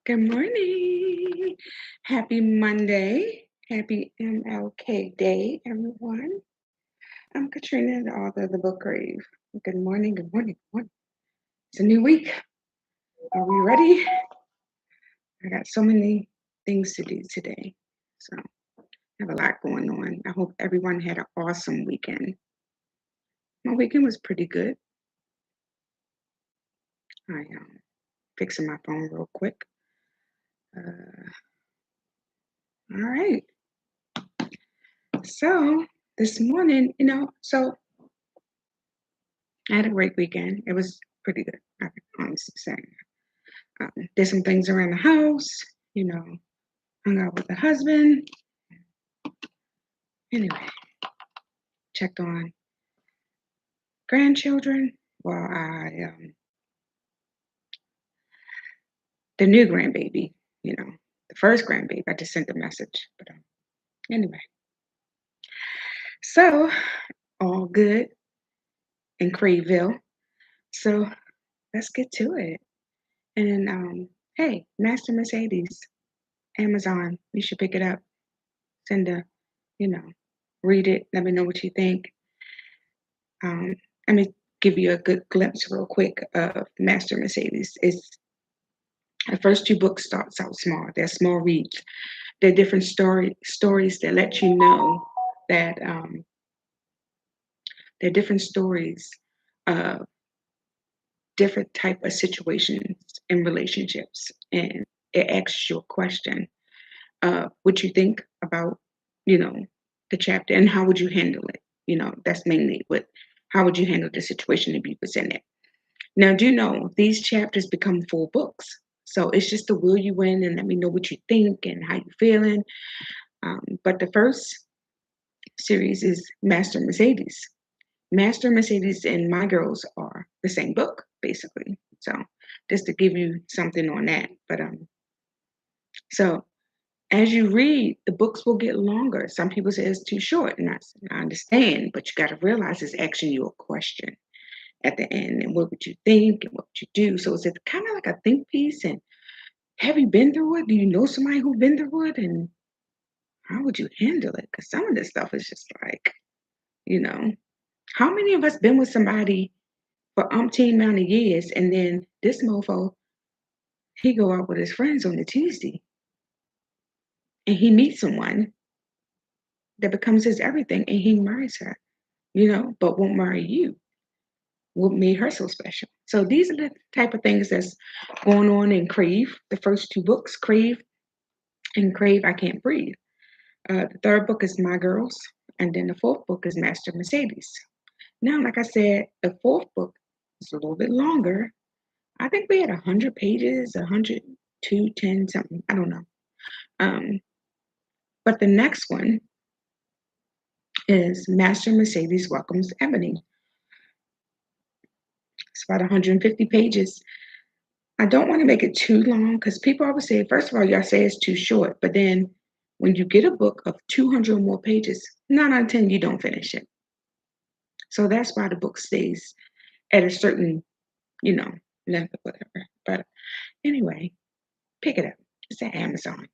Good morning. Happy Monday. Happy MLK Day, everyone. I'm Katrina, the author of the book Grave. Good morning, good morning, good morning. It's a new week. Are we ready? I got so many things to do today. So I have a lot going on. I hope everyone had an awesome weekend. My weekend was pretty good. I fixing my phone real quick. Uh, all right. So this morning, I had a great weekend. It was pretty good, I can honestly say. Did some things around the house, you know, hung out with the husband. Anyway, checked on grandchildren. Well, the new grandbaby, the first grandbaby, I just sent a message. But anyway, so all good in Crayville. So let's get to it. And hey, Master Mercedes, Amazon, you should pick it up. Send a, you know, read it. Let me know what you think. Um, Let me give you a good glimpse real quick of Master Mercedes. It's the first two books starts out small. They're small reads. They're different stories that let you know that they're different stories of different type of situations in relationships, and it asks you a question of what you think about, you know, the chapter and how would you handle it. That's mainly what. How would you handle the situation if you was in it? Now, do you know these chapters become full books? So it's just the will you win and let me know what you think and how you feeling. But the first series is Master Mercedes. Master Mercedes and My Girls are the same book, basically. So just to give you something on that. But so as you read, the books will get longer. Some people say it's too short, and I understand, but you got to realize it's asking you a question at the end, and what would you think and what would you do? So it's kind of like a think piece, and have you been through it? Do you know somebody who's been through it, and how would you handle it? Because some of this stuff is just like, you know, how many of us been with somebody for umpteen amount of years, and then this mofo, he go out with his friends on the Tuesday, and he meets someone that becomes his everything, and he marries her, but won't marry you. What made her so special? So these are the type of things that's going on in Crave. The first two books, Crave and Crave, I Can't Breathe. The third book is My Girls, and then the fourth book is Master Mercedes. Now, like I said, the fourth book is a little bit longer. I think we had 100 pages, 100, 210 something. I don't know. Um, but the next one is Master Mercedes Welcomes Ebony. It's about 150 pages. I don't want to make it too long because people always say, first of all, y'all say it's too short, but then when you get a book of 200 or more pages, 9 out of 10, you don't finish it. So that's why the book stays at a certain, you know, length or whatever. But anyway, pick it up. It's at Amazon.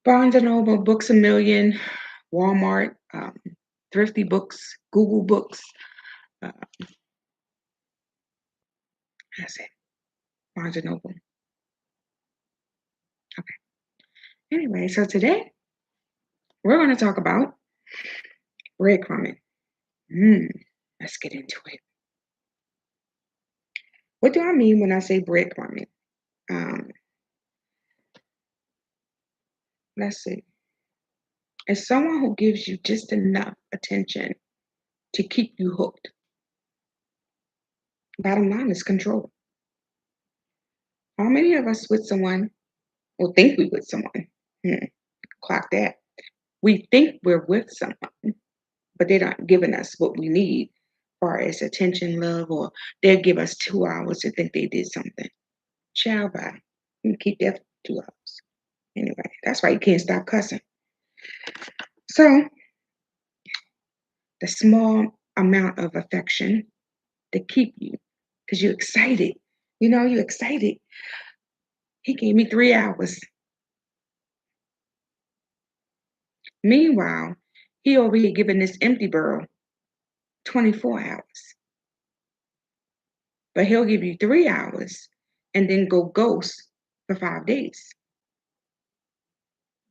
Barnes& and Noble, Books A Million, Walmart, Thrifty Books, Google Books. Uh, that's it. Barnes& and Noble. Okay. Anyway, so today we're going to talk about breadcrumbing. Let's get into it. What do I mean when I say breadcrumbing? Um, let's see. It's someone who gives you just enough attention to keep you hooked. Bottom line is control. How many of us with someone or think we with someone? Hmm, Clock that. We think we're with someone, but they're not giving us what we need, far as attention, love, or they'll give us 2 hours to think they did something. Ciao, bye. You can keep that for 2 hours. Anyway, that's why you can't stop cussing. So the small amount of affection to keep you because you're excited. You're excited. He gave me 3 hours. Meanwhile, he over here giving this empty girl 24 hours. But he'll give you 3 hours and then go ghost for 5 days.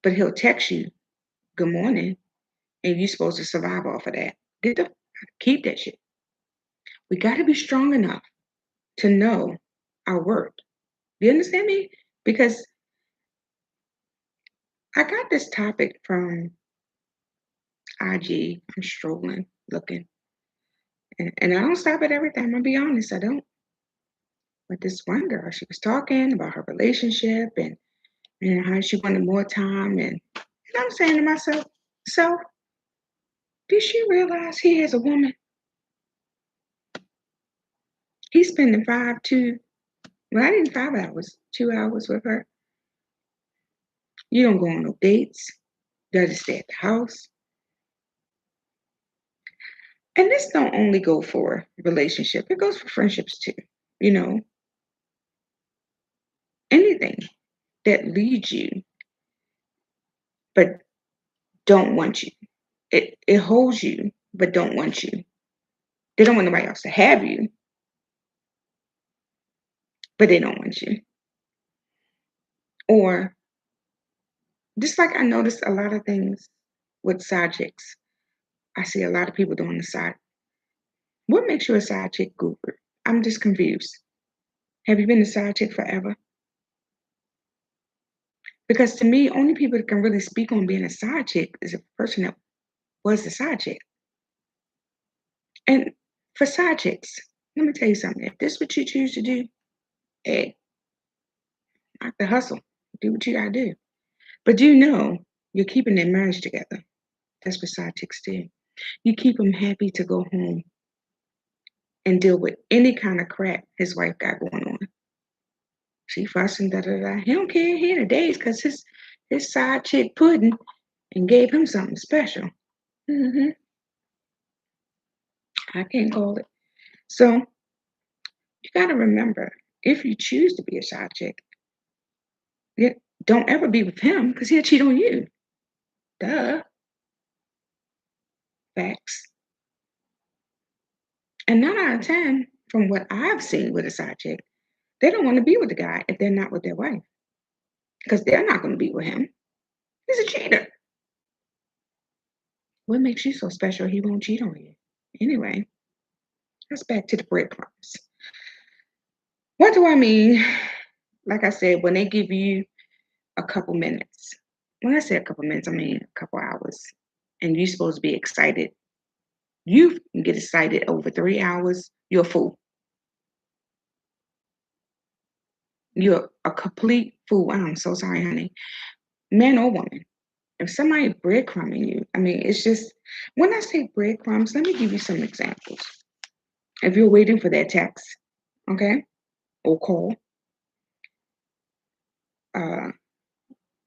But he'll text you, good morning, and you're supposed to survive off of that. Keep that shit. We got to be strong enough to know our worth. Do you understand me? Because I got this topic from IG. I'm strolling, looking. And I don't stop at everything. I'm going to be honest, I don't. But this one girl, she was talking about her relationship and how she wanted more time. And I'm saying to myself, so did she realize he has a woman? He's spending not even 5 hours, 2 hours with her. You don't go on no dates. You just stay at the house. And this don't only go for relationship, it goes for friendships too. You know, anything that leads you but don't want you. It holds you but don't want you. They don't want nobody else to have you, but they don't want you. Or just like I noticed a lot of things with side chicks. I see a lot of people doing the side. What makes you a side chick guru? I'm just confused. Have you been a side chick forever? Because to me, only people that can really speak on being a side chick is a person that was a side chick. And for side chicks, let me tell you something. If this is what you choose to do, hey, not the hustle. Do what you gotta do. But you know you're keeping their marriage together. That's what side chicks do. You keep them happy to go home and deal with any kind of crap his wife got going on. She fussing, da da da. He don't care. He in a daze because his side chick pudding and gave him something special. hmm I can't call it. So you got to remember, if you choose to be a side chick, don't ever be with him because he'll cheat on you. Duh. Facts. And 9 out of 10, from what I've seen with a side chick, they don't want to be with the guy if they're not with their wife because they're not going to be with him. He's a cheater. What makes you so special he won't cheat on you? Anyway, let's back to the breadcrumbs. What do I mean? Like I said, when they give you a couple minutes, when I say a couple minutes, I mean a couple hours, and you're supposed to be excited, you can get excited over 3 hours, you're a fool. You're a complete fool. I'm so sorry, honey. Man or woman. If somebody breadcrumbing you, I mean, it's just, when I say breadcrumbs, let me give you some examples. If you're waiting for that text, okay, or call, uh,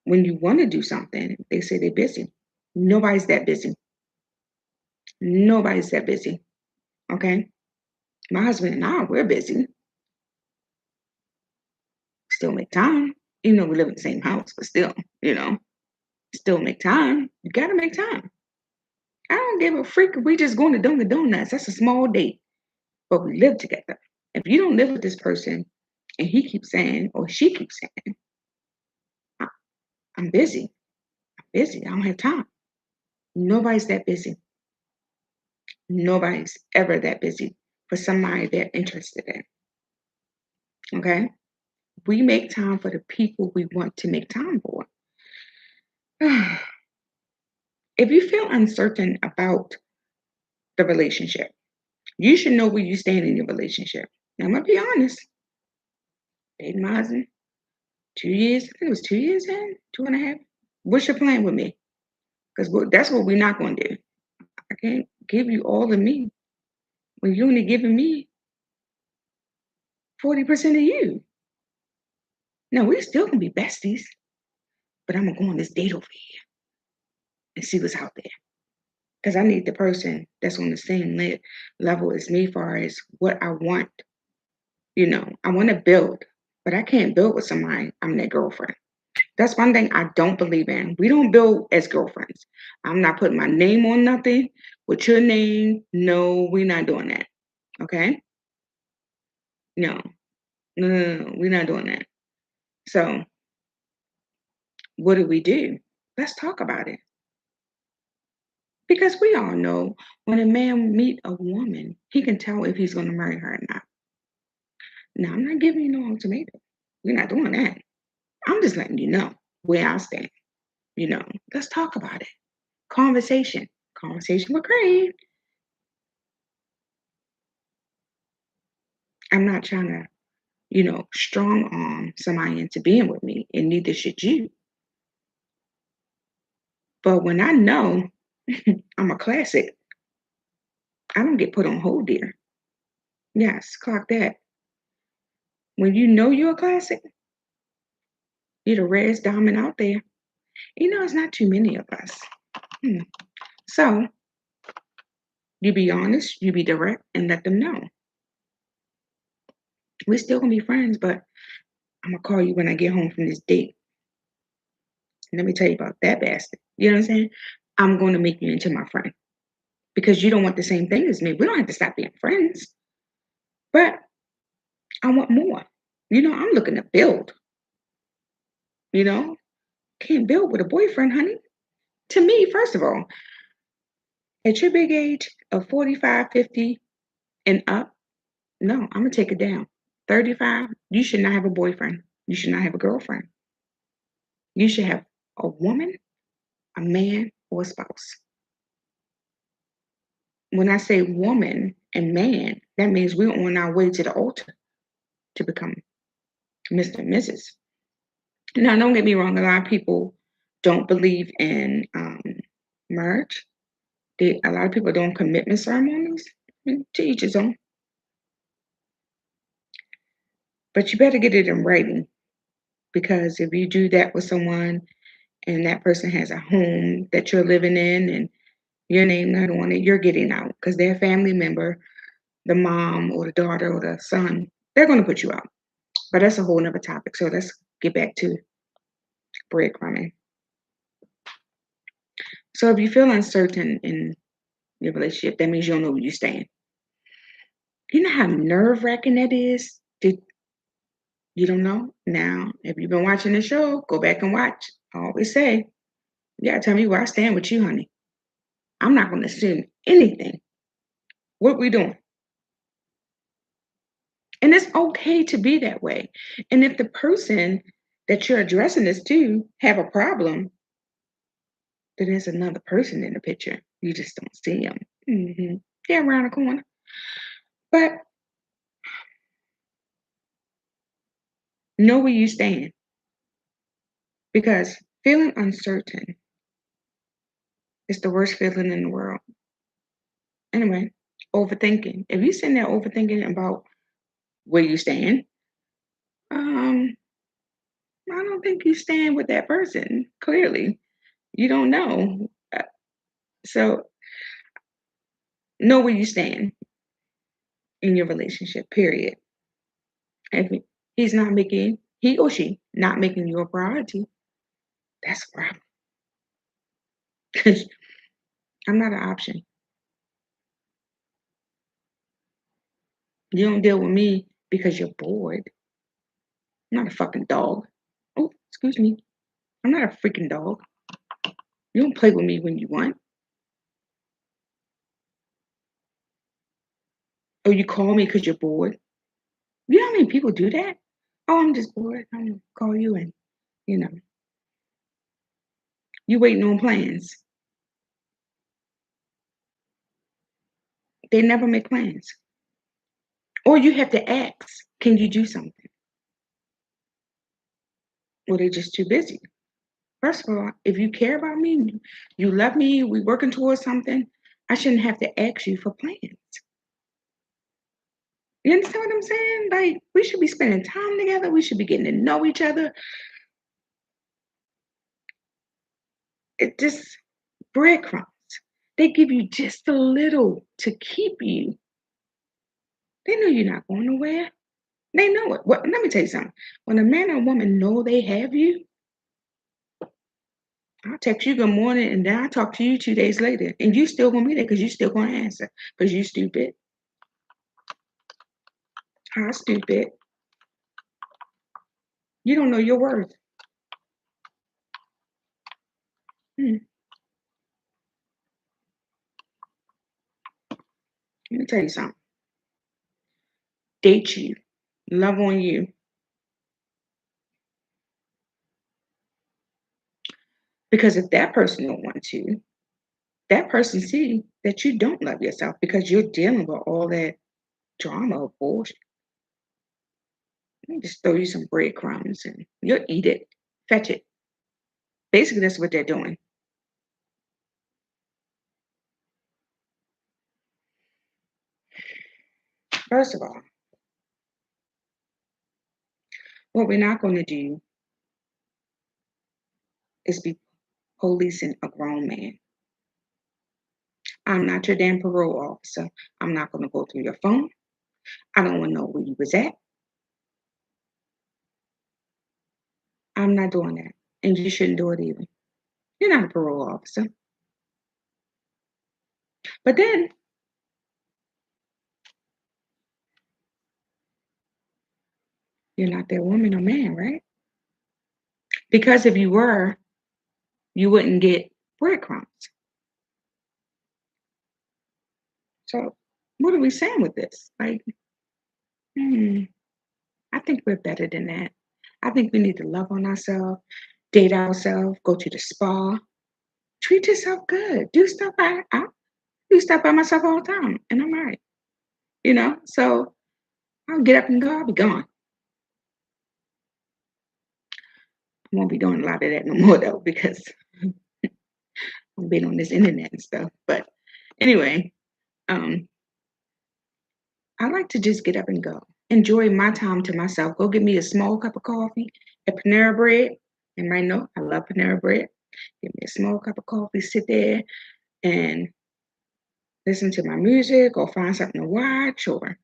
when you want to do something, they say they're busy. Nobody's that busy. Nobody's that busy. Okay. My husband and I, we're busy. Still make time. Even though we live in the same house, but still, you know, still make time. You gotta make time. I don't give a freak if we just going to Dunkin' Donuts. That's a small date. But we live together. If you don't live with this person and he keeps saying, or she keeps saying, "I- I'm busy. I'm busy. I don't have time." Nobody's that busy. Nobody's ever that busy for somebody they're interested in. Okay? We make time for the people we want to make time for. If you feel uncertain about the relationship, you should know where you stand in your relationship. Now, I'm going to be honest. Dating my husband, 2 years, I think it was 2 years in, 2.5. What's your plan with me? Because that's what we're not going to do. I can't give you all of me when you're only giving me 40% of you. No, we still can be besties, but I'm going to go on this date over here and see what's out there. Because I need the person that's on the same level as me, far as what I want. You know, I want to build, but I can't build with somebody I'm their girlfriend. That's one thing I don't believe in. We don't build as girlfriends. I'm not putting my name on nothing with your name. No, we're not doing that. Okay? No, no. We're not doing that. So, what do we do? Let's talk about it. Because we all know when a man meet a woman, he can tell if he's going to marry her or not. Now, I'm not giving you no ultimatum. We're not doing that. I'm just letting you know where I stand. You know, let's talk about it. Conversation. Conversation with Crave. I'm not trying to, strong arm somebody into being with me, and neither should you. But when I know I'm a classic, I don't get put on hold there. Yes, clock that. When you know you're a classic, you're the rarest diamond out there. It's not too many of us. Hmm. So you be honest, you be direct, and let them know. We're still gonna be friends, but I'm gonna call you when I get home from this date. And let me tell you about that bastard. You know what I'm saying? I'm gonna make you into my friend because you don't want the same thing as me. We don't have to stop being friends, but I want more. I'm looking to build. You know, can't build with a boyfriend, honey. To me, first of all, at your big age of 45, 50 and up, no, I'm gonna take it down. 35, you should not have a boyfriend. You should not have a girlfriend. You should have a woman, a man, or a spouse. When I say woman and man, that means we're on our way to the altar to become Mr. and Mrs. Now, don't get me wrong, a lot of people don't believe in marriage. A lot of people don't commitment ceremonies. To each his own. But you better get it in writing because if you do that with someone and that person has a home that you're living in and your name not on it, you're getting out because their family member, the mom or the daughter or the son, they're going to put you out. But that's a whole nother topic. So let's get back to breadcrumbing. So if you feel uncertain in your relationship, that means you don't know where you stand. You know how nerve wracking that is? You don't know? Now, if you've been watching the show, go back and watch. I always say, you gotta tell me where I stand with you, honey. I'm not gonna assume anything. What we doing? And it's okay to be that way. And if the person that you're addressing this to have a problem, then there's another person in the picture. You just don't see them. They're around the corner. But know where you stand because feeling uncertain is the worst feeling in the world. Anyway, overthinking. If you're sitting there overthinking about where you stand, um, I don't think you stand with that person. Clearly, you don't know. So know where you stand in your relationship. Period. If he or she not making you a priority, that's a problem. Because I'm not an option. You don't deal with me because you're bored. I'm not a fucking dog. Oh, excuse me. I'm not a freaking dog. You don't play with me when you want. Or you call me because you're bored. You know how many people do that? Oh, I'm just bored. I'm gonna call you and you know, you waiting on plans. They never make plans. Or you have to ask, can you do something? Or they're just too busy. First of all, if you care about me, you love me, we working towards something, I shouldn't have to ask you for plans. You understand what I'm saying? Like, we should be spending time together. We should be getting to know each other. It just breadcrumbs. They give you just a little to keep you. They know you're not going nowhere. They know it. Well, let me tell you something. When a man or woman know they have you, I'll text you good morning and then I'll talk to you 2 days later. And you still gonna be there because you still gonna answer. Because you stupid. How stupid. You don't know your worth. Hmm. Let me tell you something. Date you. Love on you. Because if that person don't want to, that person see that you don't love yourself because you're dealing with all that drama or bullshit. Let me just throw you some breadcrumbs and you'll eat it. Fetch it. Basically, that's what they're doing. First of all, what we're not going to do is be policing a grown man. I'm not your damn parole officer. I'm not going to go through your phone. I don't want to know where you was at. I'm not doing that. And you shouldn't do it either. You're not a parole officer. But then you're not that woman or man, right? Because if you were, you wouldn't get breadcrumbs. So what are we saying with this? Like, hmm, I think we're better than that. I think we need to love on ourselves, date ourselves, go to the spa, treat yourself good. I do stuff by myself all the time, and I'm all right. So I'll get up and go. I'll be gone. I won't be doing a lot of that no more though because I've been on this internet and stuff. But anyway, um, I like to just get up and go. Enjoy my time to myself. Go get me a small cup of coffee, a Panera bread. And right now, I love Panera bread. Get me a small cup of coffee, sit there and listen to my music or find something to watch or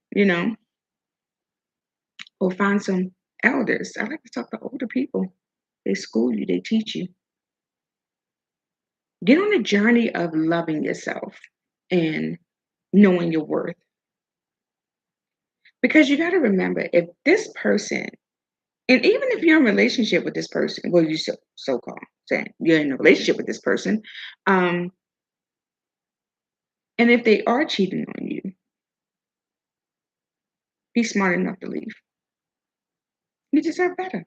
find some elders. I like to talk to older people. They school you, they teach you. Get on a journey of loving yourself and knowing your worth. Because you got to remember, if this person, and even if you're in a relationship with this person, well, you so called saying you're in a relationship with this person, um, and if they are cheating on you, be smart enough to leave. You deserve better.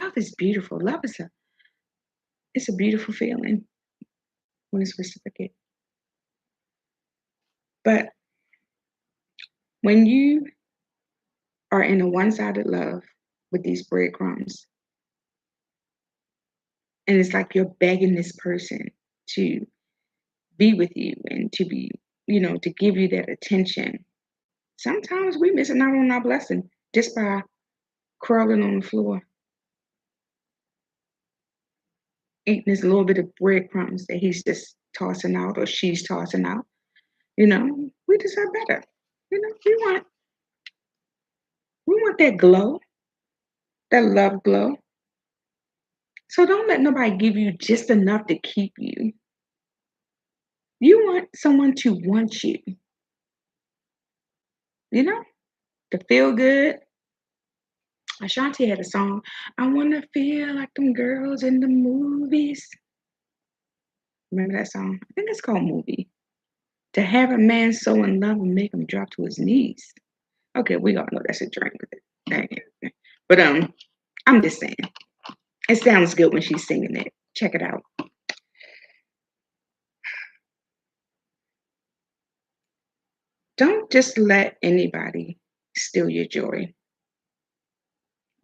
Love is beautiful. Love is it's a beautiful feeling when it's reciprocated. But when you are in a one-sided love with these breadcrumbs, and it's like you're begging this person to be with you and to be, to give you that attention. Sometimes we missing out on our blessing just by crawling on the floor, eating this little bit of breadcrumbs that he's just tossing out or she's tossing out. We deserve better. We want that glow, that love glow. So don't let nobody give you just enough to keep you. You want someone to want you, you know, to feel good. Ashanti had a song, I wanna feel like them girls in the movies. Remember that song? I think it's called Movie. To have a man so in love and make him drop to his knees. Okay, we all know that's a drink with it. Dang it. But I'm just saying. It sounds good when she's singing it. Check it out. Don't just let anybody steal your joy.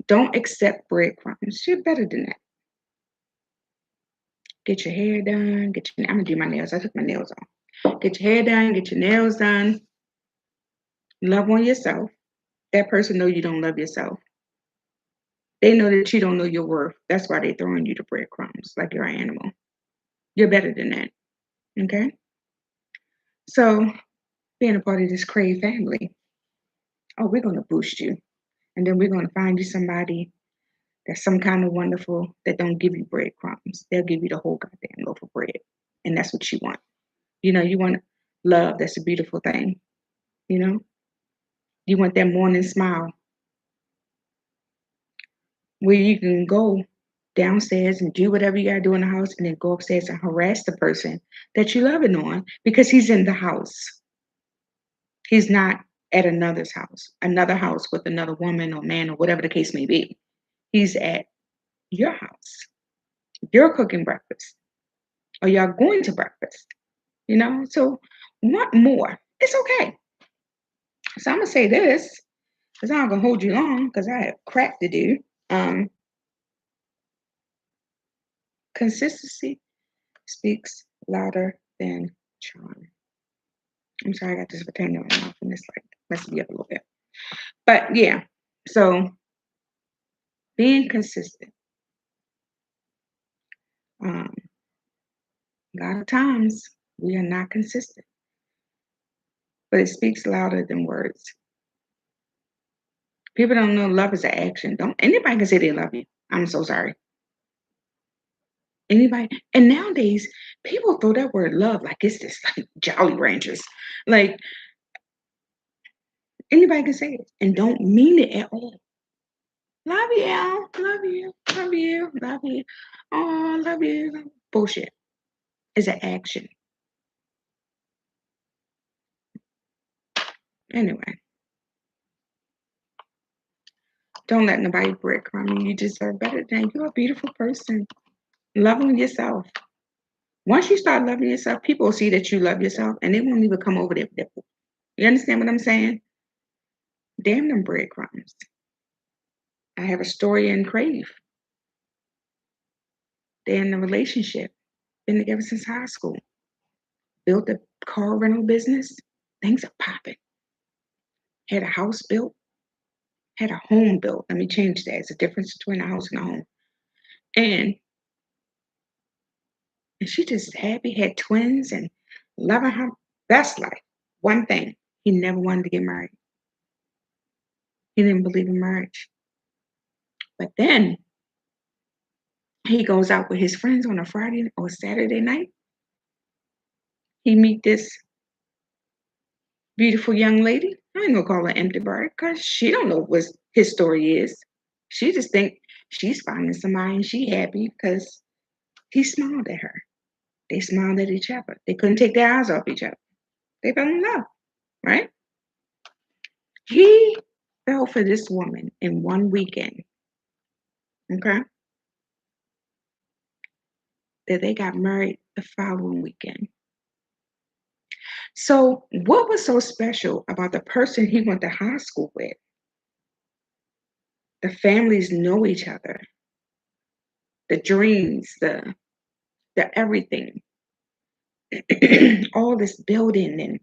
Don't accept breadcrumbs. You're better than that. Get your hair done. I'm gonna do my nails. I took my nails off. Get your hair done. Get your nails done. Love on yourself. That person know you don't love yourself. They know that you don't know your worth. That's why they're throwing you the breadcrumbs like you're an animal. You're better than that. Okay. So being a part of this Crave family. Oh, we're going to boost you. And then we're going to find you somebody that's some kind of wonderful that don't give you breadcrumbs. They'll give you the whole goddamn loaf of bread. And that's what you want. You want love. That's a beautiful thing. You know, you want that morning smile where you can go downstairs and do whatever you got to do in the house and then go upstairs and harass the person that you loving on because he's in the house. He's not at another house with another woman or man or whatever the case may be. He's at your house. You're cooking breakfast or y'all going to breakfast, So want more. It's okay. So I'm going to say this because I'm not going to hold you long because I have crap to do. Um, Consistency speaks louder than charm. I'm sorry, I got this potato in my mouth and it's like messing me up a little bit. But yeah, so being consistent. Um, a lot of times we are not consistent, but it speaks louder than words. People don't know love is an action. Don't anybody can say they love you. I'm so sorry. Anybody and nowadays people throw that word love like it's this like Jolly Ranchers. Like anybody can say it and don't mean it at all. Love you, love you, love you, love you. Oh, love you. Bullshit. It's an action. Anyway, don't let nobody breadcrumb you. You deserve better than you're a beautiful person. Loving yourself. Once you start loving yourself, people will see that you love yourself and they won't even come over there. You understand what I'm saying? Damn them breadcrumbs. I have a story in Crave. They're in a relationship. Been together since high school. Built a car rental business. Things are popping. Had a house built. Had a home built. Let me change that. It's a difference between a house and a home. And she just happy, had twins and loving her best life. One thing, he never wanted to get married. He didn't believe in marriage. But then he goes out with his friends on a Friday or Saturday night. He meet this beautiful young lady. I ain't gonna call her empty bird because she don't know what his story is. She just think she's finding somebody and she happy because he smiled at her. They smiled at each other. They couldn't take their eyes off each other. They fell in love, right? He fell for this woman in one weekend. Okay. That they got married the following weekend. So, what was so special about the person he went to high school with? The families know each other, the dreams, the everything, all this building and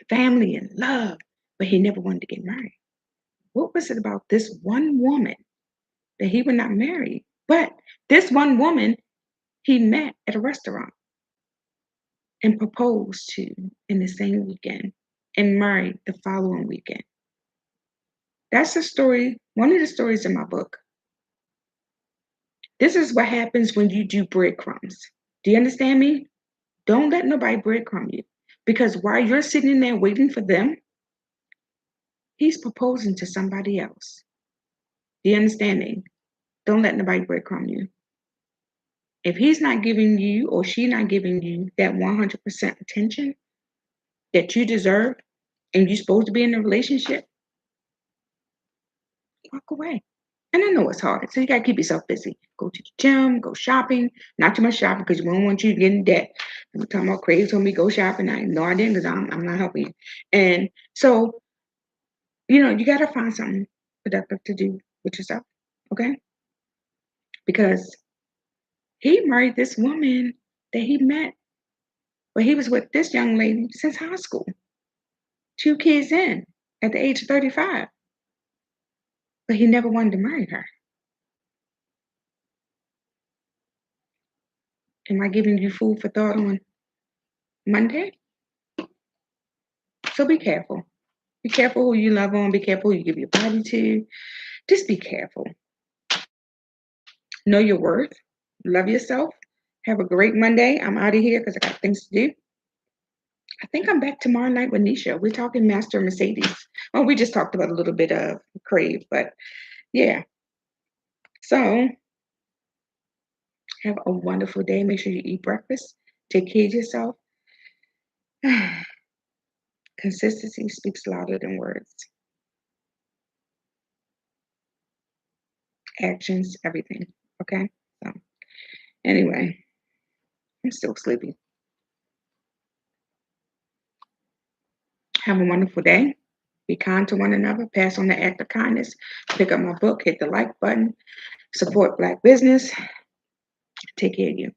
family and love, but he never wanted to get married. What was it about this one woman that he would not marry? But this one woman he met at a restaurant and proposed to in the same weekend and married the following weekend. That's the story, one of the stories in my book. This is what happens when you do breadcrumbs. Do you understand me? Don't let nobody breadcrumb you. Because while you're sitting in there waiting for them, he's proposing to somebody else. Do you understand me? Don't let nobody breadcrumb you. If he's not giving you or she not giving you that 100% attention that you deserve and you're supposed to be in a relationship, walk away. And I know it's hard. So you got to keep yourself busy. Go to the gym, go shopping. Not too much shopping because we don't want you to get in debt. I'm talking about Craig told me go shopping. I know I didn't because I'm not helping you. And so, you got to find something productive to do with yourself. Okay? Because he married this woman that he met, but he was with this young lady since high school. 2 kids in at the age of 35. But he never wanted to marry her. Am I giving you food for thought on Monday? So be careful. Be careful who you love on. Be careful who you give your body to. Just be careful. Know your worth. Love yourself. Have a great Monday. I'm out of here because I got things to do. I think I'm back tomorrow night with Nisha. We're talking Master Mercedes. Oh, we just talked about a little bit of Crave, but yeah. So have a wonderful day. Make sure you eat breakfast. Take care of yourself. Consistency speaks louder than words. Actions, everything. Okay. So anyway, I'm still sleepy. Have a wonderful day. Be kind to one another. Pass on the act of kindness. Pick up my book. Hit the like button. Support Black business. Take care of you.